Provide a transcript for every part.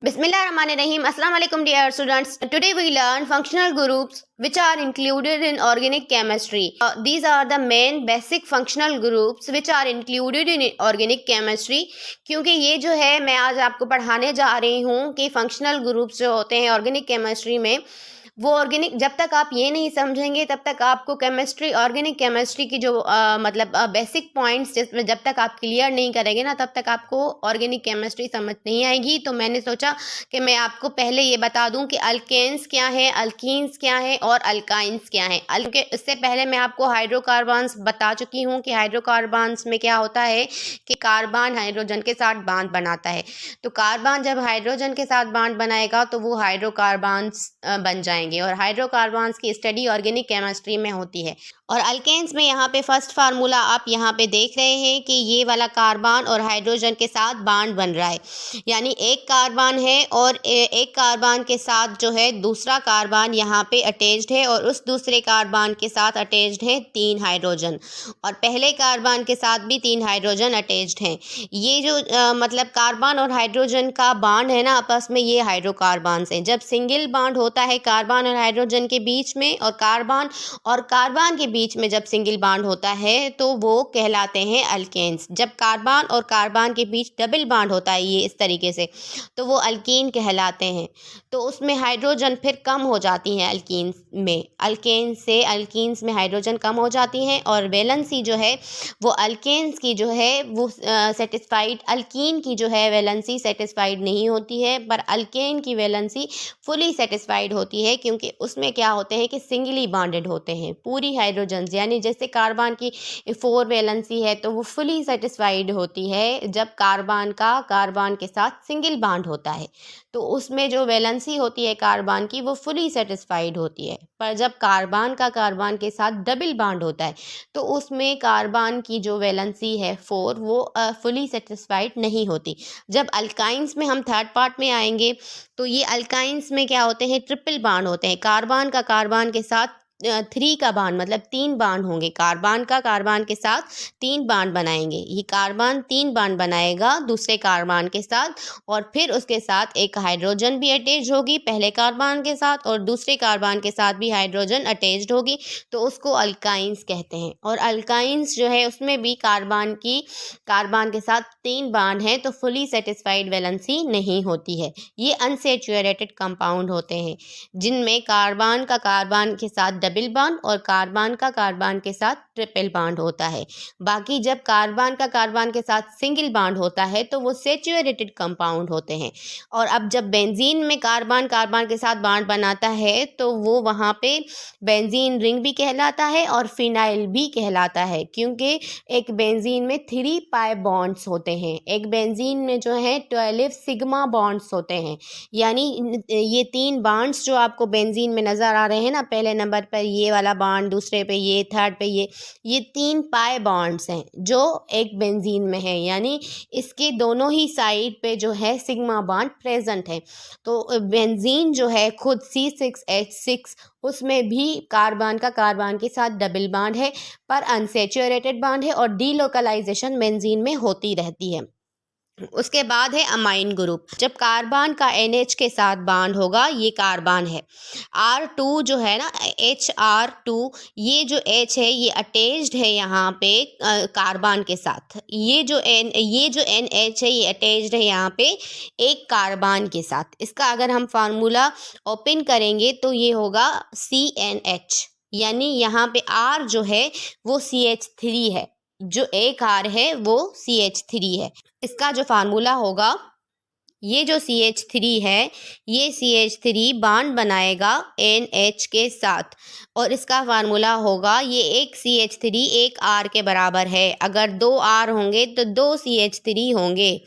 Bismillahirrahmanirrahim. Assalamu alaikum dear students. Today we learn functional groups which are included in organic chemistry. These are the main basic functional groups which are included in organic chemistry. क्योंकि ये जो है मैं आज आपको पढ़ाने जा रही हूँ कि functional groups जो होते हैं organic chemistry में वो ऑर्गेनिक, जब तक आप ये नहीं समझेंगे तब तक आपको केमिस्ट्री, ऑर्गेनिक केमिस्ट्री की जो बेसिक पॉइंट्स जब तक आप क्लियर नहीं करेंगे ना तब तक आपको ऑर्गेनिक केमिस्ट्री समझ नहीं आएगी। तो मैंने सोचा कि मैं आपको पहले ये बता दूं कि अल्केन्स क्या है, अल्कीन्स क्या है और अल्काइंस क्या है। इससे पहले मैं आपको हाइड्रोकार्बन्स बता चुकी हूँ कि हाइड्रोकार्बन्स में क्या होता है कि कार्बन हाइड्रोजन के साथ बांध बनाता है। तो कार्बन जब हाइड्रोजन के साथ बांध बनाएगा तो वो हाइड्रोकार्बन्स बन जाएंगे और हाइड्रोकार्बन्स की स्टडी ऑर्गेनिक केमिस्ट्री में होती है। और अल्केन्स में यहाँ पे फर्स्ट फार्मूला आप यहाँ पे देख रहे हैं कि ये वाला कार्बन और हाइड्रोजन के साथ बांड बन रहा है, यानी एक कार्बन है और एक कार्बन के साथ जो है दूसरा कार्बन यहाँ पे अटैच्ड है और उस दूसरे कार्बन के साथ अटैच्ड है 3 हाइड्रोजन और पहले कार्बन के साथ भी 3 हाइड्रोजन अटैच्ड हैं। ये जो कार्बन और हाइड्रोजन का बांड है ना आपस में, ये हाइड्रोकार्बन्स हैं। जब सिंगल बांड होता है कार्बन और हाइड्रोजन के बीच में और कार्बन के बीच में जब सिंगल बांड होता है तो वो कहलाते हैं अल्केन्स। जब कार्बन और कार्बन के बीच डबल बांड होता है ये इस तरीके से तो वो अल्कीन कहलाते हैं। तो उसमें हाइड्रोजन फिर कम हो जाती हैं अल्कीन्स में, अल्केन्स से अल्कीन्स में हाइड्रोजन कम हो जाती हैं और वैलेंसी जो है वो अल्केन्स की जो है वो सेटिस्फाइड, अल्कीन की जो है वैलेंसी सेटिस्फाइड नहीं होती है, पर अल्केन की वैलेंसी फुली सेटिस्फाइड होती है क्योंकि उसमें क्या होते हैं कि सिंगली बॉन्डेड होते हैं पूरी हाइड्रोजन, यानी जैसे कार्बन की 4 वैलेंसी है तो वो फुली सेटिस्फाइड होती है जब कार्बन का कार्बन के साथ सिंगल बॉन्ड होता है तो उसमें जो वैलेंसी होती है कार्बन की वो फुली सेटिस्फाइड होती है। पर जब कार्बन का कार्बन के साथ डबल बॉन्ड होता है तो उसमें कार्बन की जो वैलेंसी है 4 वो फुली सेटिस्फाइड नहीं होती। जब अल्काइंस में हम थर्ड पार्ट में आएंगे तो ये अल्काइंस में क्या होते हैं, ट्रिपल बॉन्ड होते हैं। कार्बन का कार्बन के साथ 3 का बॉन्ड 3 बॉन्ड होंगे, कार्बन का कार्बन के साथ 3 बॉन्ड बनाएंगे। ये कार्बन 3 बॉन्ड बनाएगा दूसरे कार्बन के साथ और फिर उसके साथ एक हाइड्रोजन भी अटैच होगी पहले कार्बन के साथ और दूसरे कार्बन के साथ भी हाइड्रोजन अटैच्ड होगी तो उसको अल्काइंस कहते हैं। और अल्काइंस जो है उसमें भी कार्बन के साथ 3 बॉन्ड हैं तो फुली सेटिस्फाइड वैलेंसी नहीं होती है। ये अनसैचुरेटेड कंपाउंड होते हैं जिनमें कार्बन का कार्बन के साथ डबल बॉन्ड और कार्बन का कार्बन के साथ ट्रिपल बॉन्ड होता है। बाकी जब कार्बन का कार्बन के साथ सिंगल बॉन्ड होता है तो वो सैचुरेटेड कंपाउंड होते हैं। और अब जब बेंजीन में कार्बन कार्बन के साथ बॉन्ड बनाता है तो वो वहाँ पे बेंजीन रिंग भी कहलाता है और फिनाइल भी कहलाता है क्योंकि एक बेंजीन में 3 पाई बॉन्ड्स होते हैं, एक बेंजीन में जो है 12 सिग्मा बॉन्ड्स होते हैं। यानी ये 3 बॉन्ड्स जो आपको बेंजीन में नज़र आ रहे हैं ना, पहले नंबर पर ये वाला बॉन्ड, दूसरे पे ये, थर्ड पे ये 3 पाई बॉन्ड्स हैं जो एक बेंजीन में है, यानी इसके दोनों ही साइड पे जो है सिग्मा बॉन्ड प्रेजेंट है। तो बेंजीन जो है खुद C6H6 उसमें भी कार्बन का कार्बन के साथ डबल बॉन्ड है पर अनसैचुरेटेड बॉन्ड है और डीलोकलाइजेशन बेंजीन में होती रहती है। उसके बाद है अमाइन ग्रुप। जब कार्बन का NH के साथ बॉन्ड होगा, ये कार्बन है, R2 जो है ना HR2, ये जो H है ये अटैच्ड है यहाँ पे कार्बन के साथ। ये जो NH है ये अटैच्ड है यहाँ पे एक कार्बन के साथ। इसका अगर हम फार्मूला ओपन करेंगे तो ये होगा CNH, यानी यहाँ पे R जो है वो CH3 है, जो एक R है वो CH3 है। इसका जो फार्मूला होगा, ये जो CH3 है ये CH3 बॉन्ड बनाएगा NH के साथ और इसका फार्मूला होगा ये एक CH3 एक R के बराबर है। अगर 2 R होंगे तो 2 CH3 होंगे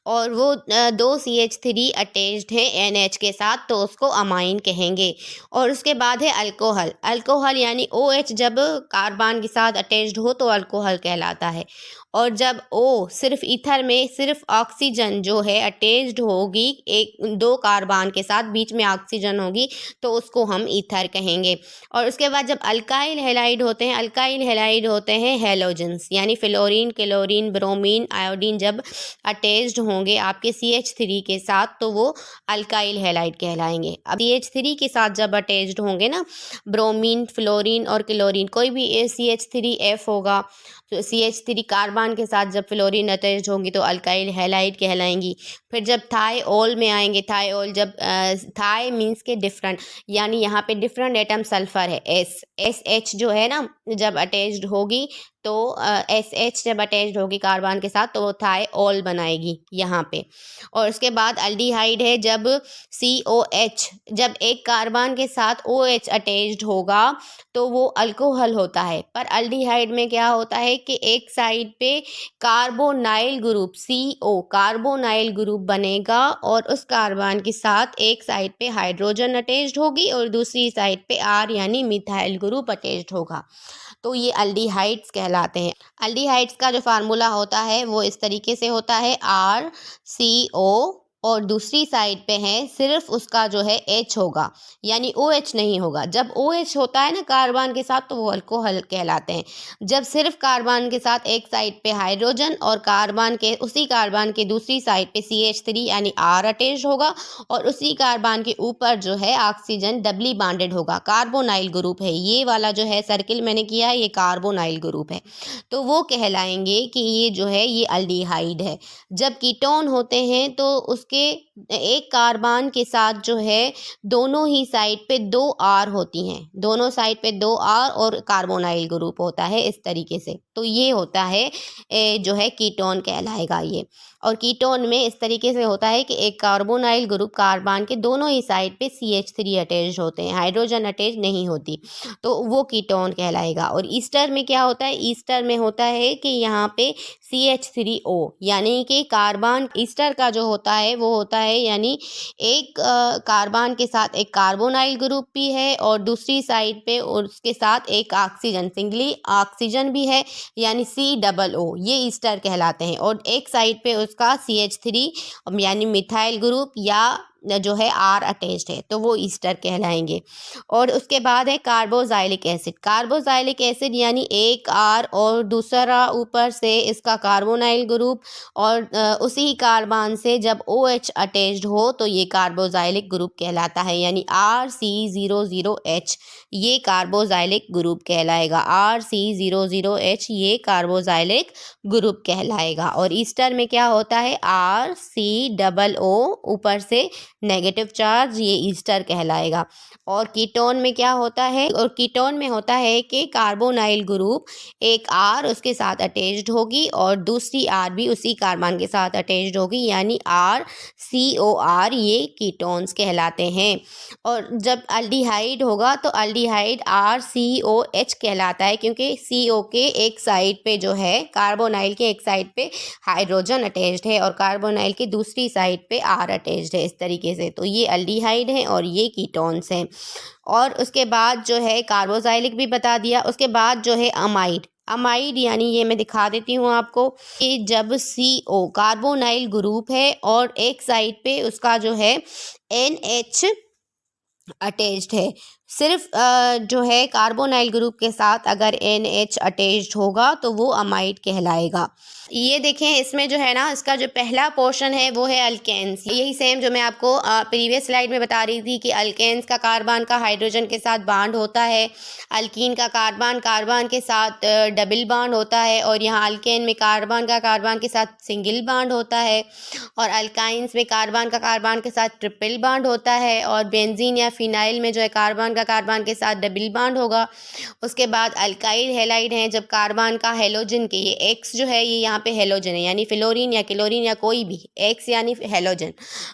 और वो 2 CH3 अटैच्ड है NH के साथ तो उसको अमाइन कहेंगे। और उसके बाद है अल्कोहल। अल्कोहल यानी OH जब कार्बन के साथ अटैच्ड हो तो अल्कोहल कहलाता है और जब O सिर्फ ईथर में सिर्फ ऑक्सीजन जो है अटैच्ड होगी एक 2 कार्बन के साथ, बीच में ऑक्सीजन होगी तो उसको हम ईथर कहेंगे। और उसके बाद जब अल्काइल हैलाइड होते हैं हैलोजेंस, यानी फ्लोरीन क्लोरीन ब्रोमीन आयोडीन जब अटैच्ड होंगे आपके CH3 के साथ तो वो अल्काइल हैलाइड कहलाएंगे। अब CH3 के साथ जब अटैच्ड होंगे ना ब्रोमीन, फ्लोरीन और क्लोरीन, कोई भी CH3F होगा तो CH3 कार्बन के साथ जब फ्लोरीन अटैच्ड होंगी तो अल्काइल हैलाइड कहलाएंगी। फिर जब थायोल में आएंगे, थायोल जब थाई मीन्स के डिफरेंट, यानी यहाँ पे डिफरेंट एटम सल्फर है SH जो है ना जब अटैच्ड होगी तो SH जब अटैच्ड होगी कार्बन के साथ तो वो थायोल बनाएगी यहाँ पे। और उसके बाद अल्डिहाइड है, जब COH जब एक कार्बन के साथ OH अटैच्ड होगा तो वो अल्कोहल होता है। पर अल्डिहाइड में क्या होता है कि एक साइड पे carbonyl group CO carbonyl group बनेगा और उस कार्बन के साथ एक साइड पे हाइड्रोजन अटैच्ड होगी और दूसरी साइड पे R यानी मिथाइल ग्रुप अटैच्ड होगा, तो ये अल्डिहाइड्स कहलाते हैं। अल्डिहाइड्स का जो फार्मूला होता है वो इस तरीके से होता है RCO और दूसरी साइड पे है सिर्फ उसका जो है H होगा, यानी OH नहीं होगा। जब OH होता है ना कार्बन के साथ तो वो अल्कोहल कहलाते हैं। जब सिर्फ कार्बन के साथ एक साइड पे हाइड्रोजन और कार्बन के उसी कार्बन के दूसरी साइड पे CH3 यानी R अटैच होगा और उसी कार्बन के ऊपर जो है ऑक्सीजन डबली बॉन्डेड होगा, कार्बोनाइल ग्रुप है। ये वाला जो है सर्किल मैंने किया है ये कार्बोनाइल ग्रुप है, तो वो कहलाएंगे कि ये जो है ये अल्डिहाइड है। जब कीटोन होते हैं तो उसके एक कार्बन के साथ जो है दोनों ही साइड पे 2 R होती हैं, दोनों साइड पे 2 R और कार्बोनाइल ग्रुप होता है इस तरीके से, तो ये होता है जो है कीटोन कहलाएगा ये। और कीटोन में इस तरीके से होता है कि एक कार्बोनाइल ग्रुप कार्बन के दोनों ही साइड पे CH3 अटैच होते हैं, हाइड्रोजन अटैच नहीं होती, तो वो कीटोन कहलाएगा। और ईस्टर में क्या होता है, ईस्टर में होता है कि यहाँ पे CH3O यानी कि कार्बन, ईस्टर का जो होता है वो होता है यानी एक कार्बन के साथ एक कार्बोनाइल ग्रुप भी है और दूसरी साइड पे उसके साथ एक ऑक्सीजन, सिंगली ऑक्सीजन भी है यानी COO, ये ईस्टर कहलाते हैं। और एक साइड पे उसका CH3 यानी मिथाइल ग्रुप या जो है R अटैच्ड है तो वो ईस्टर कहलाएंगे। और उसके बाद है कार्बोजाइलिक एसिड। कार्बोजाइलिक एसिड यानी एक R और दूसरा ऊपर से इसका कार्बोनाइल ग्रुप और उसी कार्बन से जब OH अटैच्ड हो तो ये कार्बोजाइलिक ग्रुप कहलाता है, यानी RC00H ये कार्बोजाइलिक ग्रुप कहलाएगा। RC00H ये कार्बोजाइलिक ग्रुप कहलाएगा। और ईस्टर में क्या होता है RCOO ऊपर से नेगेटिव चार्ज, ये ईस्टर कहलाएगा। और कीटोन में क्या होता है, और कीटोन में होता है कि कार्बोनाइल ग्रुप एक R उसके साथ अटैच्ड होगी और दूसरी R भी उसी कार्बन के साथ अटैच्ड होगी, यानी RCOR ये कीटोन्स कहलाते हैं। और जब अल्डिहाइड होगा तो अल्डिहाइड RCOH कहलाता है, क्योंकि CO के एक साइड पे जो है कार्बोनाइल के एक साइड पे हाइड्रोजन अटैच्ड है और कार्बोनाइल की दूसरी साइड पे R अटैच्ड है इस तरीके से, तो ये अल्डिहाइड है और ये कीटोन्स हैं। और उसके बाद जो है कार्बोजाइलिक भी बता दिया। उसके बाद जो है अमाइड, अमाइड यानी ये मैं दिखा देती हूँ आपको कि जब CO कार्बोनाइल ग्रुप है और एक साइड पे उसका जो है NH अटैच्ड है, सिर्फ जो है कार्बोनाइल ग्रुप के साथ अगर NH अटैच्ड होगा तो वो अमाइड कहलाएगा। ये देखें इसमें जो है ना इसका जो पहला पोर्शन है वो है अल्केन्स, यही सेम जो मैं आपको प्रीवियस स्लाइड में बता रही थी कि अल्केन्स का कार्बन का हाइड्रोजन के साथ बॉन्ड होता है, अल्कीन का कार्बन के साथ डबल बॉन्ड होता है और यहाँ अल्केन में कार्बन का कार्बन के साथ सिंगल बॉन्ड होता है और अल्काइंस में कार्बन का कार्बन के साथ ट्रिपल बॉन्ड होता है और बेंजीन या फिनाइल में जो है कार्बन का कार्बन के साथ डबल बॉन्ड होगा। उसके बाद अल्काइल हैलाइड हैं, जब कार्बन का हेलोजन के ये X जो है ये यहाँ पे हेलोजन है, यानी फ्लोरीन या क्लोरीन या कोई भी X यानी हेलोजन,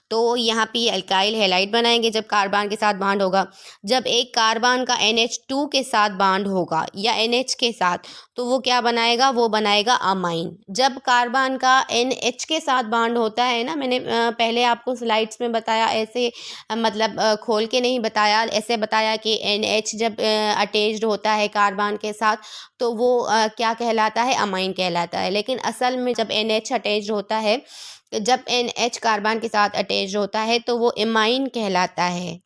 तो यहाँ पे अल्काइल हैलाइड बनाएंगे जब कार्बन के साथ बॉन्ड होगा। जब एक कार्बन का NH2 के साथ बॉन्ड होगा या NH के साथ तो वो क्या बनाएगा, वो बनाएगा अमाइन। जब कार्बन का NH के साथ बॉन्ड होता है ना, मैंने पहले आपको स्लाइड्स में बताया, ऐसे मतलब खोल के नहीं बताया, ऐसे बताया कि NH जब अटैच्ड होता है कार्बन के साथ तो वो क्या कहलाता है, अमाइन कहलाता है। लेकिन असल में जब NH अटैच्ड होता है, जब NH कार्बन के साथ अटैच्ड होता है तो वो इमाइन कहलाता है,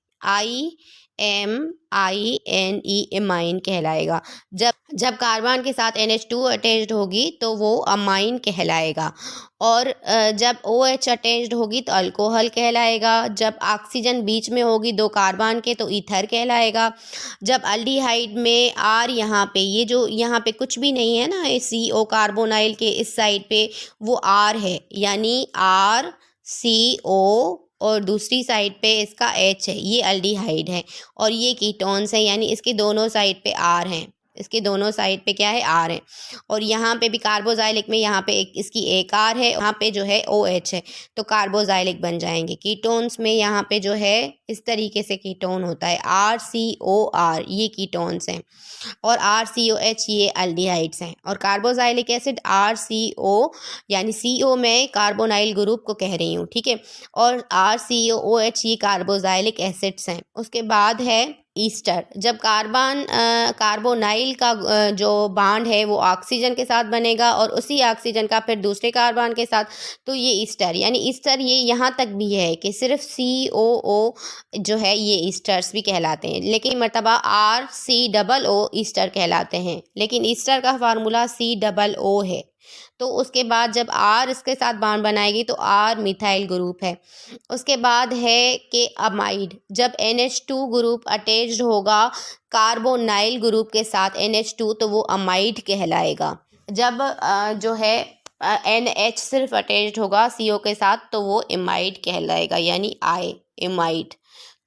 MINE एमाइन कहलाएगा। जब जब कार्बन के साथ NH2 अटैच्ड होगी तो वो अमाइन कहलाएगा। और जब OH अटैच्ड होगी तो अल्कोहल कहलाएगा। जब ऑक्सीजन बीच में होगी दो कार्बन के तो ईथर कहलाएगा। जब अल्डिहाइड में R यहाँ पे, ये जो यहाँ पे कुछ भी नहीं है ना, CO कार्बोनाइल के इस साइड पे वो R है, यानी RCO, और दूसरी साइड पे इसका H है, ये अल्डिहाइड है। और ये कीटोन्स है, यानी इसके दोनों साइड पे R हैं, इसके दोनों साइड पे क्या है, R है। और यहाँ पे भी कार्बोजाइलिक में यहाँ पे इसकी एक R है, यहाँ पे जो है OH है, तो कार्बोजाइलिक बन जाएंगे। कीटोन्स में यहाँ पे जो है इस तरीके से कीटोन होता है, RCOR, ये कीटोन्स हैं, और RCOH ये अल्डिहाइड्स हैं। और कार्बोजाइलिक एसिड RCO, यानी CO में कार्बोनाइल ग्रुप को कह रही हूँ, ठीक है। और RCOOH ये कार्बोजाइलिक एसिड्स हैं। उसके बाद है ईस्टर। जब कार्बोनाइल का जो बांड है वो ऑक्सीजन के साथ बनेगा और उसी ऑक्सीजन का फिर दूसरे कार्बन के साथ, तो ये ईस्टर, यानी ईस्टर ये यहाँ तक भी है कि सिर्फ COO जो है ये ईस्टर्स भी कहलाते हैं, लेकिन मर्तबा RCOO ईस्टर कहलाते हैं, लेकिन ईस्टर का फार्मूला COO है। तो उसके बाद जब R इसके साथ बांड बनाएगी तो R मिथाइल ग्रुप है। उसके बाद है कि अमाइड। जब NH2 ग्रुप अटैच्ड होगा कार्बोनाइल ग्रुप के साथ NH2 तो वो अमाइड कहलाएगा। जब जो है NH सिर्फ अटैच्ड होगा CO के साथ तो वो एमाइड कहलाएगा, यानी एमाइड।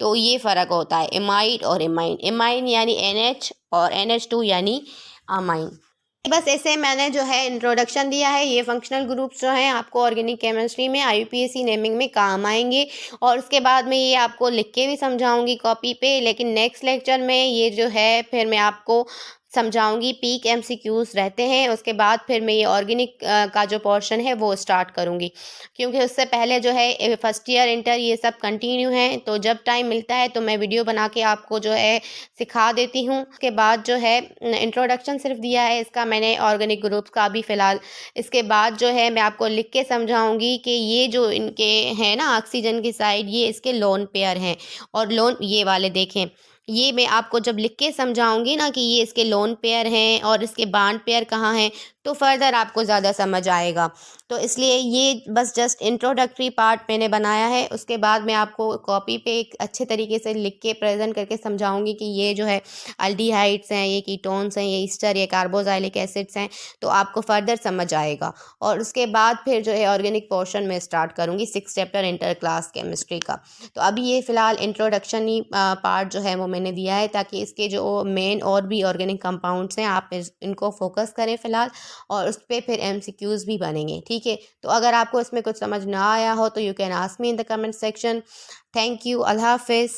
तो ये फ़र्क होता है एमाइड और एमाइन। एमाइन यानी NH और NH2 यानी अमाइन। बस ऐसे मैंने जो है इंट्रोडक्शन दिया है। ये फंक्शनल ग्रुप्स जो हैं आपको ऑर्गेनिक केमिस्ट्री में IUPAC नेमिंग में काम आएंगे, और उसके बाद में ये आपको लिख के भी समझाऊंगी कॉपी पे। लेकिन नेक्स्ट लेक्चर में ये जो है फिर मैं आपको समझाऊंगी, पीक MCQs रहते हैं, उसके बाद फिर मैं ये ऑर्गेनिक का जो पोर्शन है वो स्टार्ट करूंगी, क्योंकि उससे पहले जो है फर्स्ट ईयर इंटर ये सब कंटिन्यू हैं। तो जब टाइम मिलता है तो मैं वीडियो बना के आपको जो है सिखा देती हूँ। उसके बाद जो है इंट्रोडक्शन सिर्फ दिया है इसका मैंने ऑर्गेनिक ग्रुप्स का अभी फ़िलहाल। इसके बाद जो है मैं आपको लिख के समझाऊंगी कि ये जो इनके हैं ना ऑक्सीजन की साइड, ये इसके लोन पेयर हैं, और लोन ये वाले देखें, ये मैं आपको जब लिख के समझाऊंगी ना कि ये इसके लोन पेयर हैं और इसके बांड पेयर कहाँ हैं, तो फर्दर आपको ज़्यादा समझ आएगा। तो इसलिए ये बस जस्ट इंट्रोडक्टरी पार्ट मैंने बनाया है। उसके बाद मैं आपको कॉपी पे एक अच्छे तरीके से लिख के प्रेजेंट करके समझाऊंगी कि ये जो है अल्डिहाइड्स हैं, ये कीटोन्स हैं, ये ईस्टर, ये कार्बोजाइलिक एसिड्स हैं, तो आपको फर्दर समझ आएगा। और उसके बाद फिर जो है ऑर्गेनिक पोर्शन में स्टार्ट करूँगी 6 चैप्टर इंटर क्लास केमिस्ट्री का। तो अभी ये फ़िलहाल इंट्रोडक्शन ही पार्ट जो है वो मैंने दिया है, ताकि इसके जो मेन और भी ऑर्गेनिक कंपाउंड्स हैं आप इनको फोकस करें फ़िलहाल, और उस पर फिर MCQs भी बनेंगे, ठीक है। तो अगर आपको इसमें कुछ समझ ना आया हो तो you can ask me in the comment section. Thank you, Allah हाफिज़।